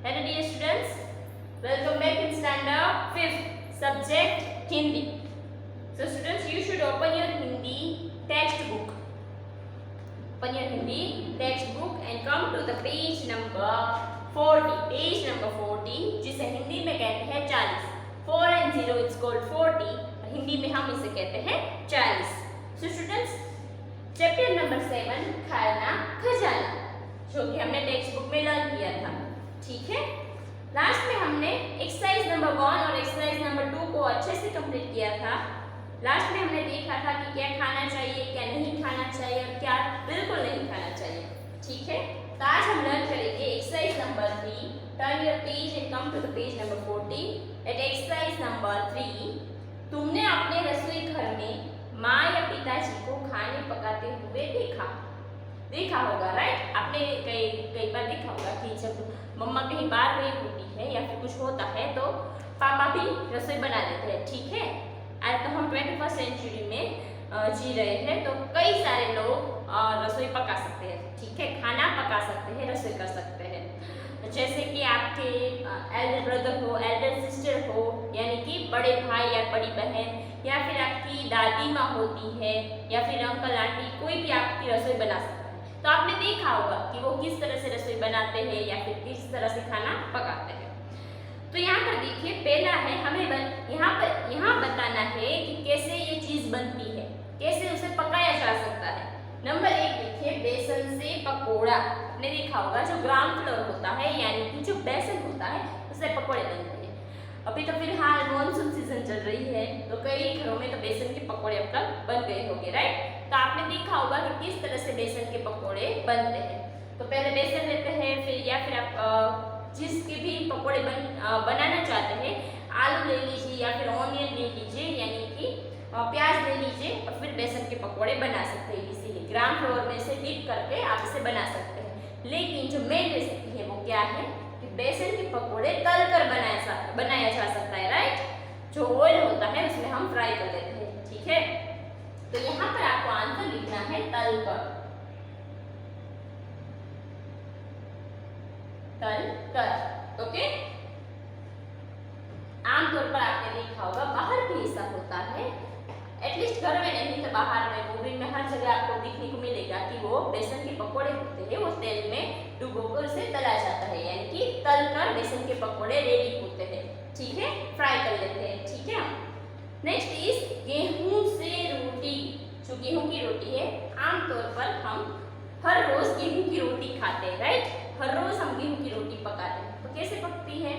Hello dear students, welcome back in standard 5th subject Hindi. So students, you should open your Hindi textbook. Open your Hindi textbook and come to the page number 40. Page number 40 जिसे हिंदी में कहते हैं 40. 4 and 0 it's called 40. Hindi में हम इसे कहते हैं 40. So students, chapter number 7 खाना खजाना जो कि हमने टेक्स्ट बुक में लर्न किया था. ठीक है, लास्ट में हमने एक्सरसाइज नंबर 1 और एक्सरसाइज नंबर 2 को अच्छे से कंप्लीट किया था. लास्ट में हमने देखा था कि क्या खाना चाहिए, क्या नहीं खाना चाहिए और क्या बिल्कुल नहीं खाना चाहिए. ठीक है, तो आज हम लर्न करेंगे exercise number 3. Turn your page and come to the page number 40. At exercise number 3, तुमने अपने रसोई घर में माँ या पिताजी को खाने पकाते हुए देखा होगा. राइट, आपने कई बार देखा होगा कि जब मम्मा कहीं बाहर गई होती है या फिर कुछ होता है तो पापा भी रसोई बना देते हैं. ठीक है, आज तो हम 21st सेंचुरी में जी रहे हैं, तो कई सारे लोग रसोई पका सकते हैं. ठीक है, खाना पका सकते हैं, रसोई कर सकते हैं. जैसे कि आपके एल्डर ब्रदर हो, एल्डर सिस्टर हो, यानी कि बड़े भाई या बड़ी बहन, या फिर आपकी दादी माँ होती है, या फिर अंकल आंटी, कोई भी आपकी रसोई बना सकता है. तो आपने देखा होगा कि वो किस तरह से रसोई बनाते हैं या फिर किस तरह से खाना पकाते हैं. तो यहाँ पर देखिए, पहला है हमें यहाँ बताना है कि कैसे ये चीज़ बनती है, कैसे उसे पकाया जा सकता है. नंबर 1 देखिए, बेसन से पकोड़ा. आपने देखा होगा जो ग्राम फ्लोर होता है यानी कि जो बेसन होता है उससे पकोड़े बनते हैं. अभी तो फिलहाल मॉनसून सीजन चल रही है तो कई घरों में तो बेसन के पकोड़े अब तक बन गए होंगे. राइट, तो आपने देखा होगा कि किस तरह से बेसन के पकोड़े बनते हैं. तो पहले बेसन लेते हैं, फिर या फिर आप जिसके भी पकोड़े बनाना चाहते हैं, आलू ले लीजिए या फिर ऑनियन ले लीजिए, यानी कि प्याज ले लीजिए और फिर बेसन के पकोड़े बना सकते हैं. इसीलिए ग्राम फ्लोर में से डिप करके आप इसे बना सकते हैं. लेकिन जो मेन रेसिपी है वो क्या है कि बेसन के पकोड़े तलकर बनाया जा सकता है. राइट, जो ऑयल होता है उसमें हम फ्राई कर लेते हैं. ठीक है, तो यहाँ पर आपको आंसर लिखना है तलकर. ओके. आमतौर पर आपने देखा होगा बाहर भी ऐसा होता है, एटलीस्ट घर में नहीं तो बाहर में, मूवी में, हर जगह आपको देखने को मिलेगा कि वो बेसन के पकोड़े होते हैं, वो तेल में डुबोकर उसे तला जाता है, यानी कि तलकर बेसन के पकोड़े रेडी होते हैं. ठीक है, फ्राई कर लेते हैं. ठीक है, नेक्स्ट इज गेहूं से रोटी. जो गेहूं की रोटी है, आमतौर पर हम हर रोज गेहूं की रोटी खाते हैं. राइट, हर रोज हम गेहूं की रोटी पकाते हैं. तो कैसे पकती है,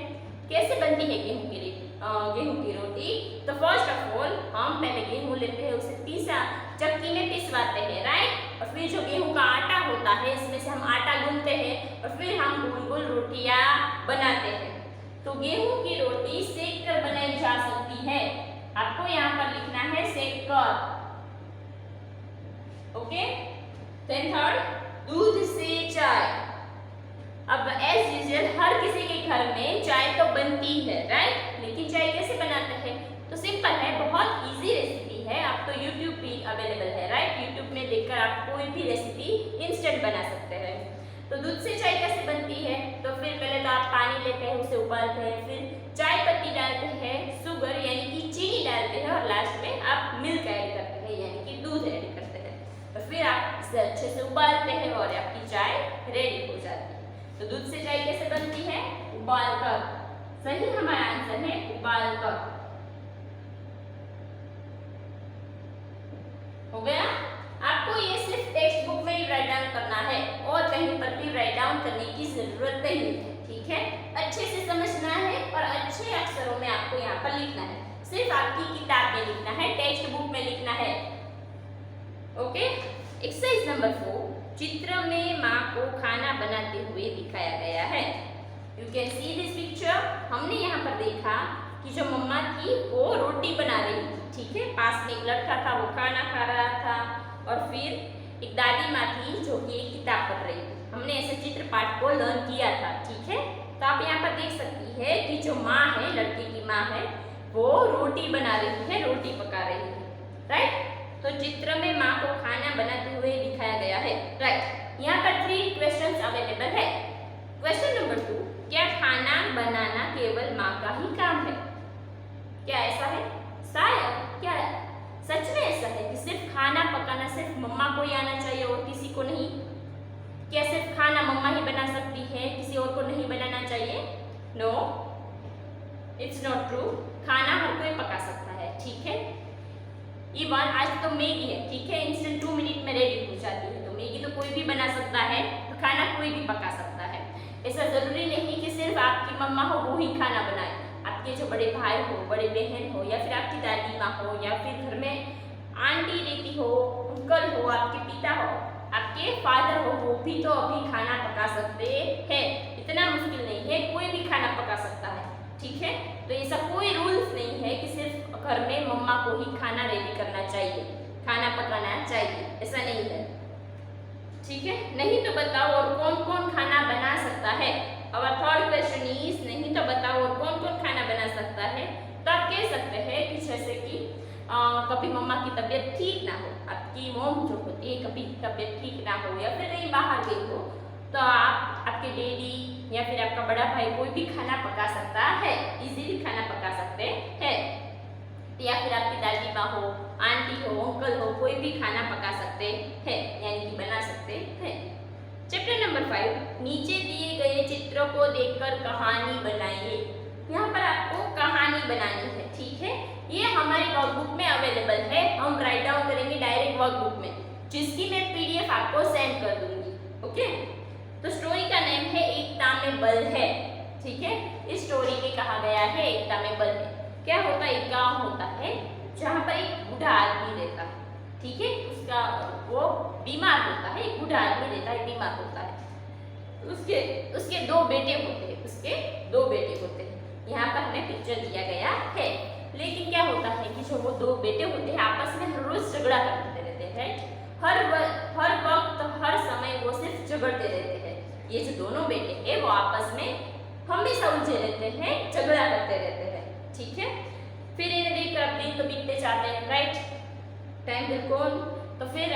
कैसे बनती है गेहूं की रोटी? तो फर्स्ट ऑफ ऑल हम पहले गेहूं लेते हैं, उसे चक्की में पिसवाते हैं. राइट, और फिर जो गेहूं का आटा होता है इसमें से हम आटा गूंथते हैं और फिर हम गोल गोल रोटियां बनाते हैं. तो गेहूं की रोटी सेक कर बनाई जा सकती है. आपको यहाँ पर लिखना है सेक कर. ओके, देन थर्ड, दूध से चाय. अब एज यूजुअल हर किसी के घर में चाय तो बनती है. राइट, लेकिन चाय कैसे बनाते हैं? तो सिंपल है, बहुत इजी रेसिपी है. आप तो यूट्यूब भी अवेलेबल है. राइट, यूट्यूब में देखकर आप कोई भी रेसिपी इंस्टेंट बना सकते हैं. तो दूध से चाय कैसे बनती है? तो फिर पहले तो आप पानी लेते हैं, उसे उबालते हैं, फिर चाय पत्ती डालते हैं, शुगर यानी कि चीनी डालते हैं और लास्ट में आप मिल्क ऐड करते हैं यानी कि दूध ऐड करते हैं. तो फिर आप इसे अच्छे से उबालते हैं और आपकी चाय रेडी हो जाती है. तो दूध से चाय कैसे बनती है? उबालकर. सही हमारा आंसर है उबालकर. हो गया. आपको ये सिर्फ टेक्स्ट बुक में ही राइट डाउन करना है और कहीं पर भी राइट डाउन करने की जरूरत नहीं है. ठीक है, अच्छे से समझना है और अच्छे अक्षरों में आपको यहाँ पर लिखना है. सिर्फ आपकी किताब में लिखना है, टेक्स्ट बुक में लिखना है. ओके, एक्सरसाइज नंबर 4, चित्र में माँ को खाना बनाते हुए दिखाया गया है. You can see this picture. हमने यहाँ पर देखा कि जो मम्मा थी वो रोटी बना रही थी. ठीक है, पास में एक लड़का था, वो खाना खा रहा था और फिर एक दादी माँ थी जो कि एक किताब पढ़ रही थी. हमने ऐसे चित्र पाठ को लर्न किया था. ठीक है, तो आप यहाँ पर देख सकती है कि जो माँ है, लड़के की माँ है, वो रोटी बना रही है, रोटी पका रही है. राइट, तो चित्र में माँ को खाना बनाते हुए दिखाया गया है. राइट, यहाँ पर 3 क्वेश्चंस अवेलेबल है. क्वेश्चन नंबर 2, क्या खाना क्या ऐसा है? शायद क्या सच में ऐसा है कि सिर्फ खाना पकाना सिर्फ मम्मा को ही आना चाहिए और किसी को नहीं? क्या सिर्फ खाना मम्मा ही बना सकती है, किसी और को नहीं बनाना चाहिए? No, it's not true. खाना हर कोई पका सकता है, ठीक है। इवन आज तो मैगी है, ठीक है, इंस्टेंट 2 मिनट में रेडी हो जाती है, तो मैगी तो कोई भी बना सकता है, तो खाना कोई भी पका सकता है। ऐसा जरूरी नहीं कि सिर्फ आपकी मम्मा हो वो ही खाना बनाए। आपके जो बड़े भाई हो, बड़े बहन हो, या फिर आपकी दादी माँ हो, या फिर घर में आंटी रहती हो, अंकल हो, आपके पिता हो, आपके फादर हो, वो भी तो अभी खाना पका सकते हैं। इतना मुश्किल नहीं है, कोई भी खाना पका सकता है, ठीक है। तो ऐसा कोई रूल्स नहीं है कि सिर्फ घर में मम्मा को ही खाना रेडी करना चाहिए, खाना पकाना चाहिए, ऐसा नहीं है, ठीक है। नहीं तो बताओ और कौन कौन खाना बना सकता है? और थर्ड क्वेश्चन इज, नहीं तो बताओ और कौन कौन खाना बना सकता है? तो आप कह सकते हैं कि जैसे कि कभी मम्मा की तबीयत ठीक ना हो, आपकी मॉम जो होती है कभी तबीयत ठीक ना हो, या फिर कहीं बाहर गई हो, तो आपके डैडी या फिर आपका बड़ा भाई कोई भी खाना पका सकता है, इजीली खाना पका सकते हैं। या फिर आपकी दादी माँ हो, आंटी हो, अंकल हो, कोई भी खाना पका सकते हैं, यानी कि बना सकते हैं। चैप्टर नंबर 5, नीचे दिए गए चित्रों को देखकर कहानी बनाइए। यहाँ पर आपको कहानी बनानी है, ठीक है। ये हमारी वर्कबुक में अवेलेबल है, हम राइट डाउन करेंगे डायरेक्ट वर्कबुक में, जिसकी मैं PDF आपको सेंड कर दूंगी, ओके। तो स्टोरी का नेम है एकता में बल है, ठीक है। इस स्टोरी में कहा गया है एकता में बल है। क्या होता है? एक गांव होता है जहाँ पर एक बूढ़ा आदमी रहता है, ठीक है। उसका वो बीमार होता है, एक बूढ़ा आदमी रहता है, बीमार होता है। उसके दो बेटे होते हैं, यहाँ पर हमें पिक्चर दिया गया है। लेकिन क्या होता है कि जो वो दो बेटे होते हैं आपस में हर रोज झगड़ा करते रहते हैं, हर वक्त हर समय वो सिर्फ झगड़ते रहते हैं। ये जो दोनों बेटे हैं वो आपस में हमेशा उलझे रहते हैं, झगड़ा करते रहते हैं, ठीक है। फिर इन्हें देखकर दिन तो बीतते जाते हैं, राइट, टाइम बिल्कुल। तो फिर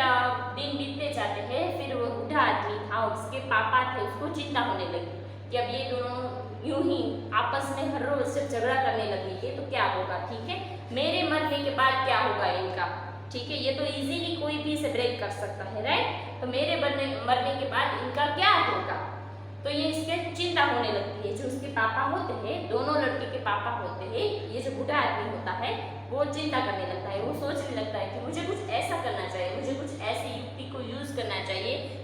दिन बीतते जाते हैं। फिर वो बूढ़ा आदमी था, उसके पापा थे, उसको चिंता होने लगी कि अब ये दोनों यूं ही आपस में हर रोज सिर्फ झगड़ा करने लगेंगे तो क्या होगा, ठीक है। मेरे मरने के बाद क्या होगा इनका, ठीक है। ये तो इजीली कोई भी इसे ब्रेक कर सकता है, राइट। तो मेरे मरने के बाद इनका क्या होगा, तो ये इसके चिंता होने लगती है। जो उसके पापा होते हैं, दोनों लड़के के पापा होते हैं, ये जो बूढ़ा आदमी होता है वो चिंता करने लगता है, वो सोचने लगता है कि मुझे कुछ ऐसा करना चाहिए, मुझे कुछ ऐसी युक्ति को यूज करना चाहिए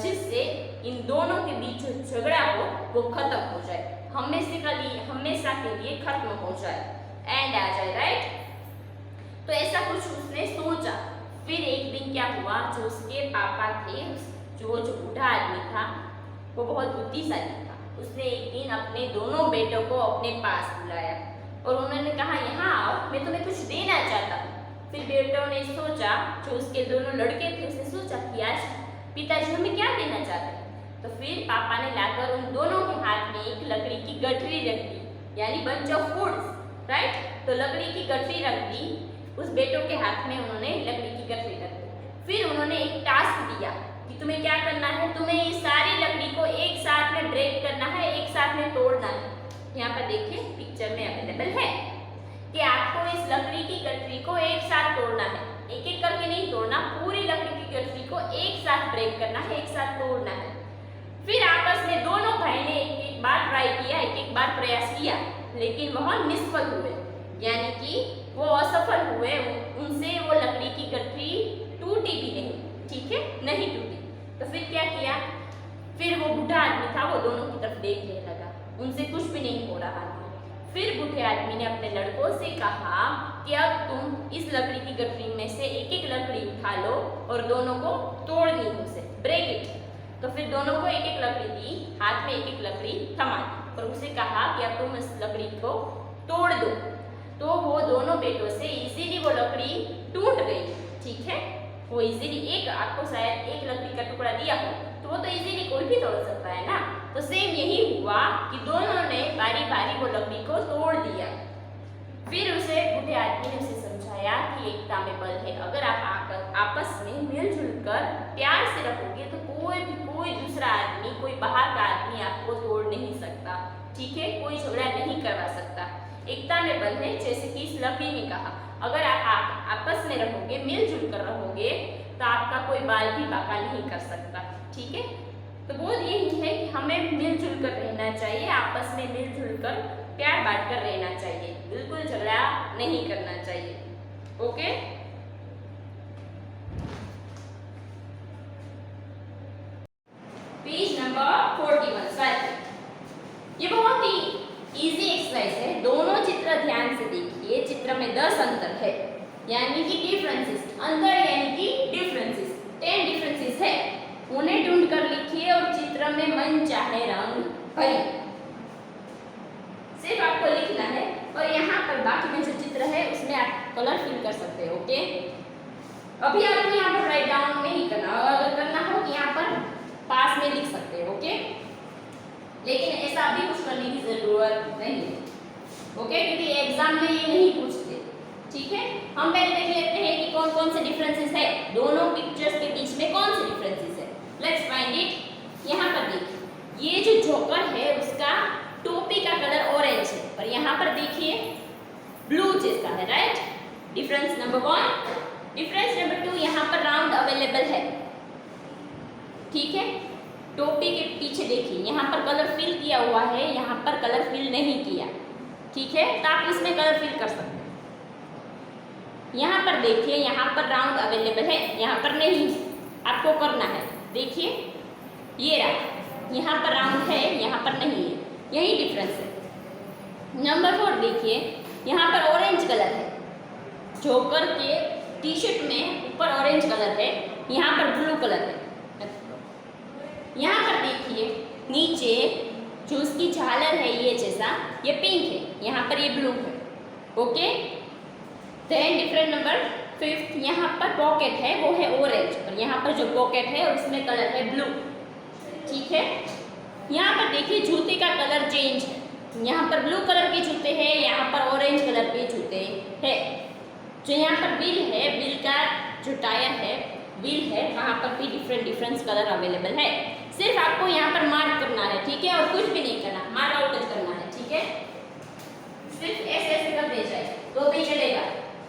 जिससे इन दोनों के बीच जो झगड़ा हो वो खत्म हो जाए, हमेशा के लिए खत्म हो जाए, एंड आ जाए, राइट। तो ऐसा कुछ उसने सोचा। फिर एक दिन क्या हुआ, जो उसके पापा थे, जो बूढ़ा आदमी था वो बहुत बुद्धिशाली था। उसने एक दिन अपने दोनों बेटों को अपने पास बुलाया और उन्होंने कहा, यहाँ आओ, मैं तुम्हें कुछ देना चाहता हूँ। फिर बेटों ने सोचा, जो उसके दोनों लड़के थे, उसने सोचा कि आज पिताजी हमें क्या देना चाहते हैं। तो फिर पापा ने लाकर उन दोनों के हाथ में एक लकड़ी की गठरी रख दी, यानी बंच ऑफ वुड्स, राइट। तो लकड़ी की गठरी रख दी उस बेटों के हाथ में, उन्होंने लकड़ी की गठरी रख दी। फिर उन्होंने एक टास्क दिया कि तुम्हें क्या करना है, तुम्हें ये सारी लकड़ी को एक साथ में ब्रेक करना है, एक साथ में तोड़ना है। यहाँ पर देखिए पिक्चर में अवेलेबल है कि आपको इस लकड़ी की गठरी को एक साथ तोड़ना है, एक एक करके नहीं तोड़ना, पूरी लकड़ी की गठरी को एक साथ ब्रेक करना है, एक साथ तोड़ना है। फिर आपस में दोनों भाई ने एक बार ट्राई किया, एक बार प्रयास किया, लेकिन वह निष्फल हुए, यानी कि वो असफल हुए। उनसे वो लकड़ी की गठरी टूटी भी नहीं, ठीक है, नहीं टूटी। तो फिर क्या किया, फिर वो बूढ़ा आदमी था वो दोनों की तरफ देखने लगा, उनसे कुछ भी नहीं हो रहा था। फिर बूढ़े आदमी ने अपने लड़कों से कहा कि अब तुम इस लकड़ी की गठरी में से एक एक लकड़ी उठा लो और दोनों को तोड़ दी, उसे ब्रेक इट। तो फिर दोनों को एक एक लकड़ी दी, हाथ में एक एक लकड़ी थमा दी और उसे कहा कि अब तुम इस लकड़ी को तोड़ दो। तो वो दोनों बेटों से इजीली वो लकड़ी टूट गई, ठीक है। वो इजीली, एक आपको शायद एक लकड़ी का टुकड़ा दिया हो तो वो तो इजीली कोई भी तोड़ सकता है ना। तो सेम यही हुआ कि दोनों ने बारी बारी वो लकड़ी को तोड़ दिया। फिर उसे बूढ़े आदमी ने उसे समझाया कि एकता में बल है, अगर आप आपस में मिलजुल कर प्यार से रहोगे तो कोई दूसरा आदमी, कोई बाहर का आदमी आपको तोड़ नहीं सकता, ठीक है, कोई झगड़ा नहीं करवा सकता। एकता में बल है, जैसे कि इस लकी ने कहा। अगर आप आपस में रहोगे, मिलजुल कर रहोगे, तो आपका कोई बाल भी बांका नहीं कर सकता। ठीक है, तो बोध यही है कि हमें मिलजुल कर रहना चाहिए, आपस में मिलजुल कर प्यार बांट कर रहना चाहिए, बिल्कुल झगड़ा नहीं करना चाहिए। ओके, पेज नंबर 41 स्वाध्याय। ये बहुत ही इजी एक्सरसाइज है, दोनों चित्र ध्यान से देखिए। चित्र में 10 अंतर है, यानी कि डिफरेंसेस, अंतर यानी कि डिफरेंसेस, 10 डिफरेंसेस है, उन्हें ढूंढ कर लिखिए और चित्र में मन चाहे रंग भरिए। सिर्फ आपको लिखना है और यहाँ पर बाकी में जो चित्र है उसमें आप कलर फिल कर सकते हो। ओके, अभी आपको यहाँ पर राइट डाउन नहीं करना, और अगर करना हो तो यहाँ पर पास में लिख सकते हो। ओके, लेकिन ऐसा अभी कुछ करने की जरूरत नहीं है। ओके, क्योंकि एग्जाम में ये नहीं पूछते। ठीक है, हम पहले देख लेते हैं कि कौन कौन से डिफरेंसेस है, दोनों पिक्चर्स के बीच में कौन से डिफरेंसेस है। Let's find it. यहाँ पर देखिए, ये जो जोकर है उसका टोपी का कलर ऑरेंज है, और यहाँ पर देखिए ब्लू जैसा है। Right, difference number 1। Difference number 2, यहाँ पर राउंड अवेलेबल है। ठीक है, टोपी के पीछे देखिए, यहाँ पर कलर फिल किया हुआ है, यहाँ पर कलर फिल नहीं किया। ठीक है, तो आप इसमें कलर फिल कर सकते हैं। यहाँ पर देखिए, यहाँ पर राउंड अवेलेबल है, यहाँ पर नहीं, आपको करना है। देखिए ये रहा, यहाँ पर राउंड है, यहाँ पर नहीं है, यही डिफरेंस है। नंबर 4 देखिए, यहाँ पर ऑरेंज कलर है, जोकर के टी शर्ट में ऊपर ऑरेंज कलर है, यहाँ पर ब्लू कलर है। यहाँ पर देखिए नीचे जो उसकी झालर है ये जैसा, ये पिंक है, यहाँ पर ये ब्लू है। ओके, देन डिफरेंट नंबर 5, यहाँ पर पॉकेट है वो है ऑरेंज, और यहाँ पर जो पॉकेट है उसमें कलर है ब्लू। ठीक है, यहाँ पर देखिए जूते का कलर चेंज है, यहाँ पर ब्लू कलर के जूते हैं, यहाँ पर ऑरेंज कलर के जूते हैं। जो यहाँ पर व्हील है, व्हील का जो टायर है, व्हील है, वहाँ पर भी डिफरेंट कलर अवेलेबल है। सिर्फ आपको यहाँ पर मार्क करना है। ठीक है, और कुछ भी नहीं करना, मार्क आउट करना है। ठीक है, सिर्फ ऐसे ऐसे कर दे जाए तो भी चलेगा,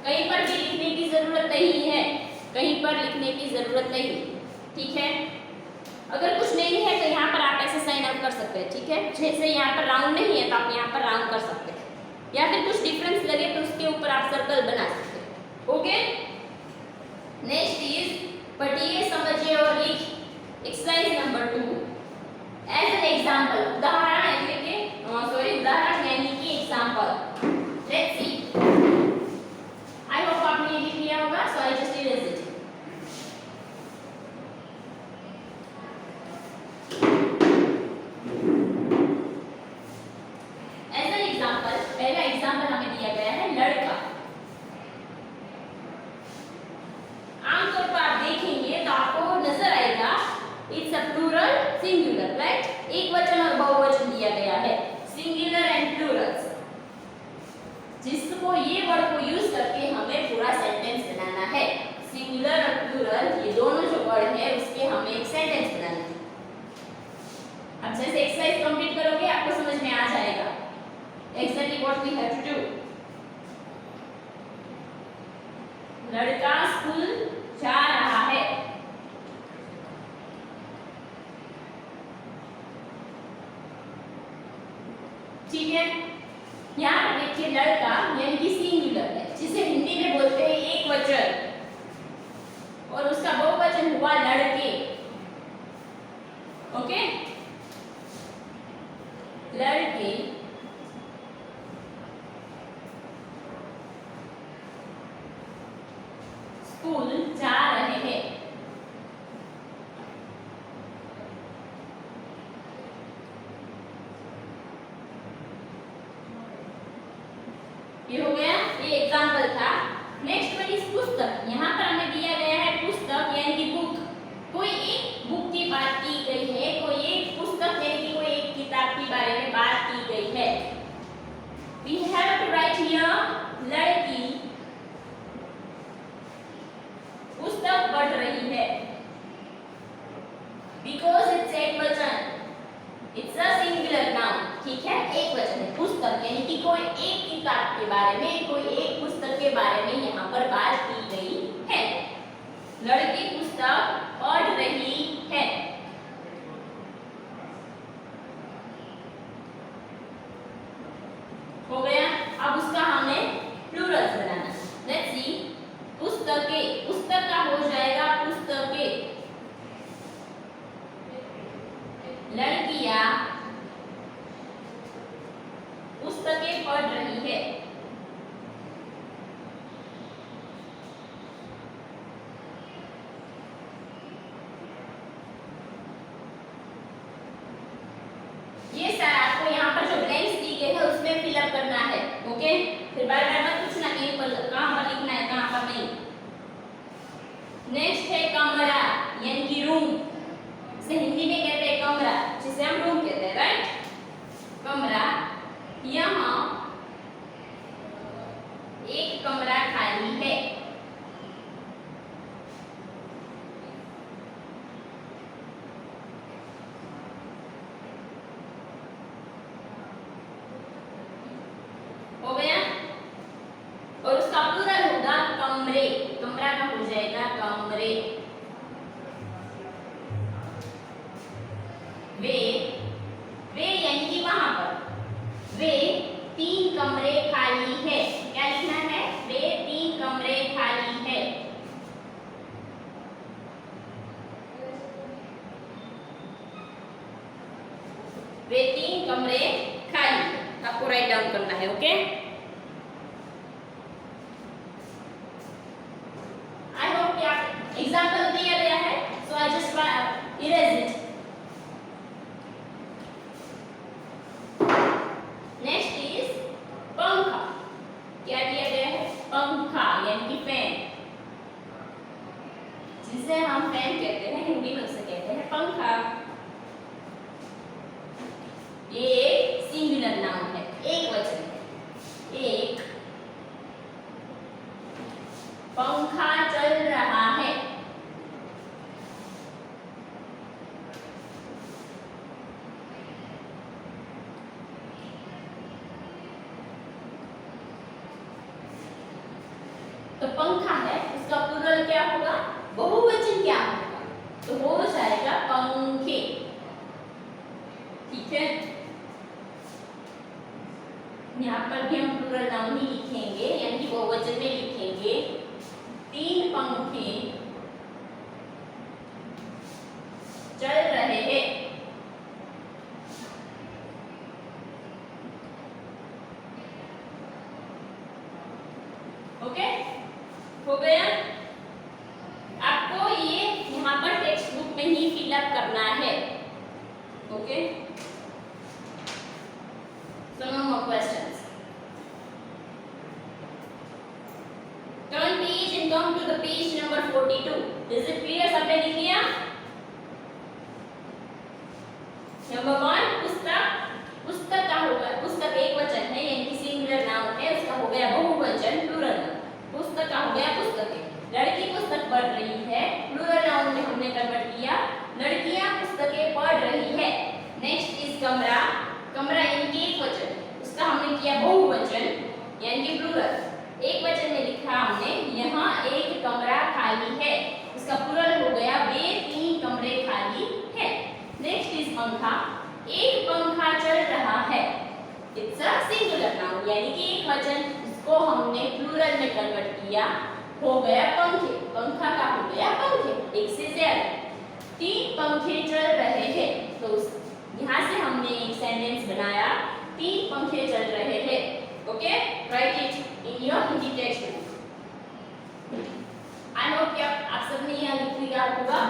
कहीं पर भी लिखने की जरूरत नहीं है, कहीं पर लिखने की जरूरत नहीं। ठीक है, अगर कुछ नहीं है तो यहाँ पर आप ऐसे साइन आउट कर सकते हैं। ठीक है, जैसे यहाँ पर राउंड नहीं है तो आप यहाँ पर राउंड कर सकते हैं, या फिर कुछ डिफरेंस लगे तो उसके ऊपर आप सर्कल बना सकते हैं। ओके, नेक्स्ट इज पढ़िए, समझिए और लिखिए। Exercise number 2, as an example, उदाहरण उदाहरण यानी कि example. Let's see, I hope आपने ये लिख लिया होगा, so I just erase it. As an example, पहला एग्जाम्पल हमें दिया गया है लड़का। आमतौर पर आप देखेंगे तो आपको नजर आएगा it's a plural singular. Right, एक वचन और बहुवचन दिया गया है, सिंगुलर एंड प्लूरल्स, जिसको ये वर्ड को यूज करके हमें पूरा सेंटेंस बनाना है। सिंगुलर और प्लूरल ये दोनों जो वर्ड है उसके हमें एक सेंटेंस बनाना है। अब जैसे एक्सरसाइज कंप्लीट करोगे आपको समझ में आ जाएगा exactly what we have to do. लड़का स्कूल जा रहा है। ठीक है, यहाँ पर देखिए लड़का यानी कि सिंगुलर है, जिसे हिंदी में बोलते हैं एक वचन, और उसका बहुवचन हुआ लड़के। ओके, लड़के स्कूल जा रहे हैं। ये हो गया, ये एग्जाम्पल था। नेक्स्ट वन इज पुस्तक। यहाँ पर हमें दिया गया है पुस्तक यानी कि बुक, कोई एक बुक की बात की गई है, कोई एक पुस्तक यानी कि कोई एक किताब के बारे में बात की गई है। We have to write here लड़की पुस्तक पढ़ रही है, बिकॉज इट्स एक वचन, इट्स अ सिंगुलर नाउन। ठीक है, एक वचन है, पुस्तक यानी कि कोई एक किताब के बारे में, कोई एक पुस्तक के बारे में यहाँ पर बात की गई है। लड़की पुस्तक पढ़ रही है। हो गया। अब उसका हमें प्लूरल्स बनाना। लेट्स सी, पुस्तकें, पुस्तक का हो जाएगा पुस्तकें। लड़कियां पुस्तकें पढ़ रही है। ये सारा आपको यहाँ पर जो ब्लैंक्स दी गए हैं उसमें फिलअप करना है। ओके, फिर बार बार मत पूछना कहीं पर कहाँ पर लिखना है कहाँ पर नहीं। नेक्स्ट है कमरा यानी कि रूम। इसे हिंदी में कहते हैं कमरा, जिसे हम रूम कहते हैं, राइट। कमरा, यहाँ एक कमरा खाली है। हो गया। और उसका प्लूरल होगा कमरे। कमरा का हो जाएगा कमरे। वे यानी कि वहां पर वे 3 कमरे खाली है। क्या लिखना है? वे 3 कमरे खाली है। वे 3 कमरे खाली है। आपको राइट डाउन करना है। ओके, आई होप कि आप एग्जाम्पल दिया गया है, so I just erase it. Next is पंखा। क्या दिया गया है? पंखा यानी कि फैन, जिसे हम फैन कहते हैं, हिंदी में उसे कहते हैं पंखा। ये एक सिंगुलर नाउन है, एक वचन है। एक पंखा चल रहा है। तो पंखा है, उसका प्लूरल क्या होगा? बहुवचन क्या होगा? तो हो जाएगा पंखे। ठीक है, यहाँ पर भी हम प्लूरल नाउन ही लिखेंगे, यानी कि बहुवचन में लिखेंगे। 3 पंखे चल रहे हैं। ओके, हो गया। आपको ये यहाँ पर टेक्स्ट बुक में ही फिलअप करना है। Okay, so no more questions. Turn page and come to the page number 42. Is it clear? सबने लिख लिया? नंबर 1 पुस्तक। पुस्तक का होगा, पुस्तक एक वचन है यानी कि सिंगुलर नाउन है, उसका हो गया बहुवचन प्लूरल। पुस्तक का हो गया पुस्तकें। लड़की पुस्तक पढ़ रही है, प्लूरल नाउन में हमने कन्वर्ट किया। लड़कियां पुस्तकें पढ़ रही है। नेक्स्ट इज कमरा। कमरा यानी कि एक वचन, उसका हमने किया बहुवचन यानी कि प्लूरल। एक वचन में लिखा हमने यहाँ एक कमरा खाली है, उसका प्लूरल हो गया वे 3 कमरे खाली है। नेक्स्ट इज पंखा। एक पंखा चल रहा है। इट्स अ सिंगुलर नाउन यानी कि एक वचन, उसको हमने प्लूरल में कन्वर्ट किया, हो गया पंखे। पंखा का हो गया पंखे, एक से ज्यादा। 3 पंखे चल रहे हैं, तो यहाँ से हमने एक सेंटेंस बनाया, 3 पंखे चल रहे हैं। Okay, right it in your Hindi text book. I hope कि आप सबने यहाँ लिख लिया होगा।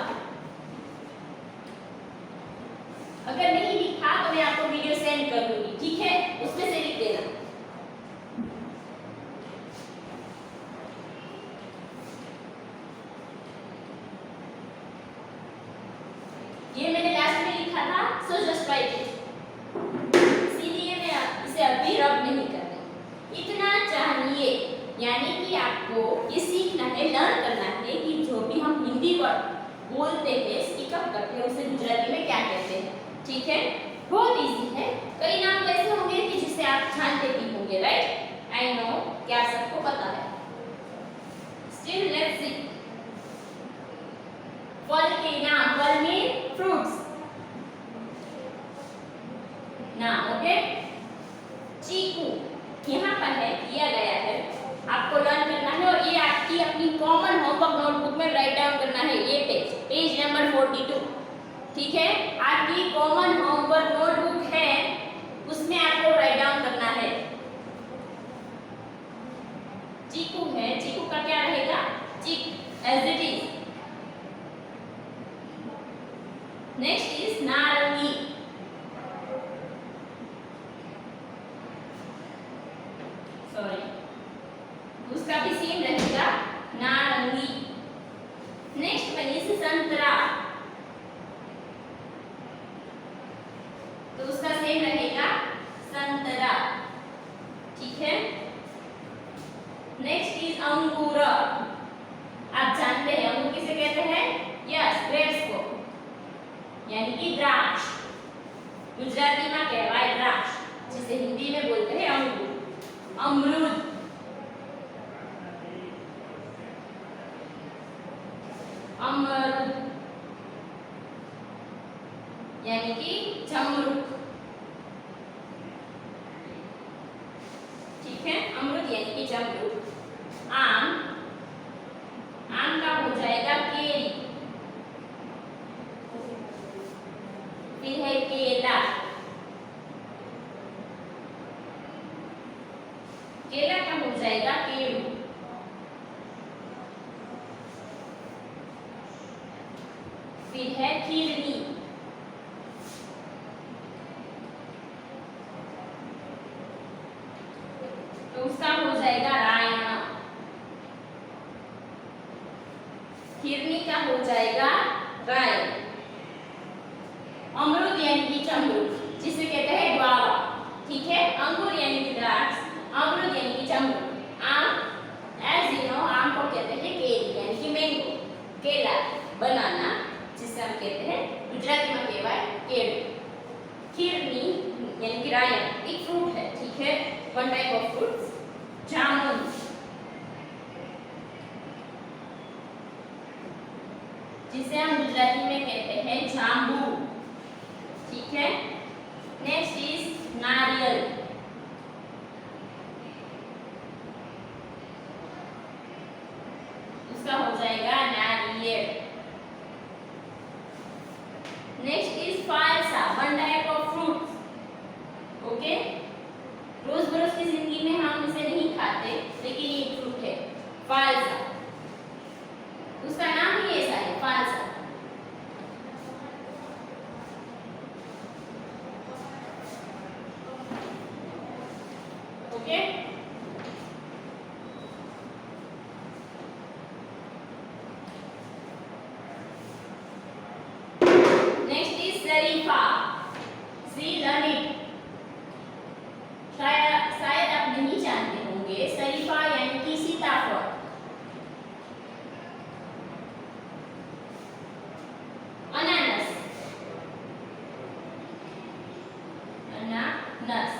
अगर नहीं लिखा तो मैं आपको वीडियो सेंड कर दूंगी, ठीक है? उसमें से लिख देना। ये मैंने लास्ट में लिखा था, सो जस्ट राइट इट। इसीलिए मैं इसे अभी रब नहीं कर रही। इतना चाहिए यानी कि आपको ये सीखना है, लर्न करना है कि जो भी हम हिंदी वर्ड बोलते हैं, स्पीक अप करते हैं, उसे गुजराती में क्या कहते हैं। ठीक है, बहुत इजी है। कई नाम ऐसे होंगे कि जिसे आप जानते भी होंगे, राइट? fruits. Now, okay? चीकू यहाँ पर है, दिया गया है, आपको लर्न करना है और ये आपकी अपनी कॉमन होमवर्क नोटबुक में राइट डाउन करना है। ये पेज नंबर 42, ठीक है? आपकी कॉमन होमवर्क नोटबुक है, उसमें आपको राइट डाउन करना है। चीकू है, चीकू का क्या रहेगा? चीक as it is. Next is नारंगी। सॉरी, उसका भी सेम रहेगा नारंगी। नेक्स्ट वन इज संतरा, तो उसका सेम रहेगा संतरा, ठीक है? नेक्स्ट इज अंगूर। आप जानते हैं अंगूर किसे कहते हैं? यस, ग्रेप्स को, यानी कि द्राक्ष। गुजराती में कहवाय द्राक्ष, जिसे हिंदी में बोलते हैं अंगूर। अमरूद, अमरूद यानी कि जमरूख, ठीक है? अमरूद यानी कि जमरूख। आम, आम का हो जाएगा केरी। फिर है केला, केला का हो जाएगा केळू। फिर है खीरनी, तो उसका हो जाएगा रायना। खीरनी का हो जाएगा रायन। अमरूद यानी कि चमरूख, जिसे कहते हैं ग्वावा, ठीक है? अंगूर यानी कि द्राक्ष, अमरूद यानी कि चमरूख। आम, एज यू नो, आम को कहते हैं केरी यानी कि मैंगो। केला, बनाना, जिसे हम कहते हैं गुजराती में कहवाय केळू। खीरनी यानी कि रायन, एक फ्रूट है, ठीक है? One type of fruits. जामुन, जिसे हम गुजराती में कहते हैं जांबू, ठीक है? नेक्स्ट इज नारियल, उसका हो जाएगा नारियल। नेक्स्ट इज फालसा, one type of fruit, okay? रोज-बरोज की जिंदगी में हम इसे नहीं खाते, लेकिन ये फ्रूट है फालसा, उसका नाम ही ऐसा है फालसा। ओके? नेक्स्ट इज शरीफा, सी लर्न इट। शायद आप नहीं जानते होंगे, शरीफा यानी कि सीताफल। अनानस, अनानस,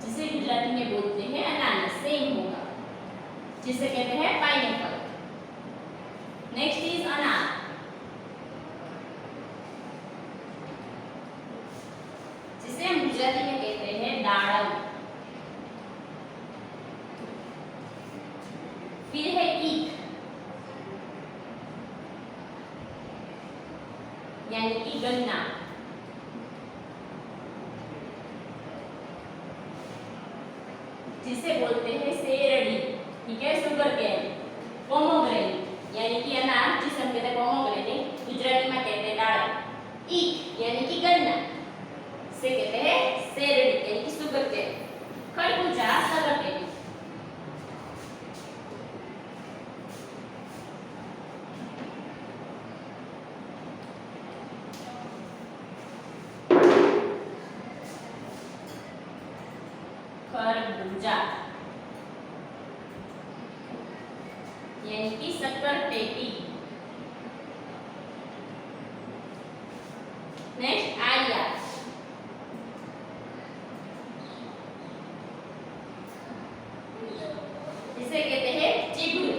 जिसे गुजराती में बोलते हैं अनानस, सेम होगा, जिसे कहते हैं पाइनएप्पल। नेक्स्ट इज अनार, जिसे हम गुजराती में कहते हैं दाड़म। फिर है ईख, यानी कि गन्ना। जिसे बोलते हैं सेरड़ी, ठीक है? Sugar cane. पोमोग्रेनेट यानी कि अनार, जिसे हम कहते हैं पोमोग्रेनेट, गुजराती में कहते हैं दाड़म। ईख यानी कि गन्ना, से कहते हैं सेरड़ी यानी कि शुगर केन। खरबूजा, सकरटेटी, खरबूजा यानी कि सकरटेटी। नेक्स्ट आलिया, इसे कहते हैं चिगुल।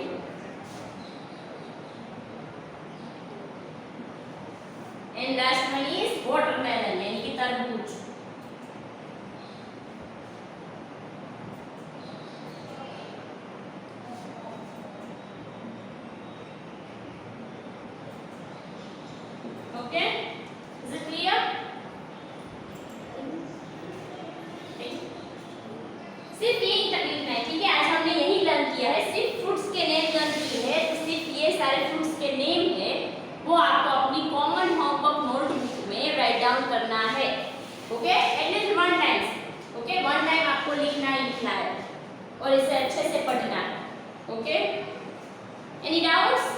Okay at least 1 times, okay 1 time आपको लिखना ही लिखना है और इसे अच्छे से पढ़ना है, ओके एनी डाउट्स?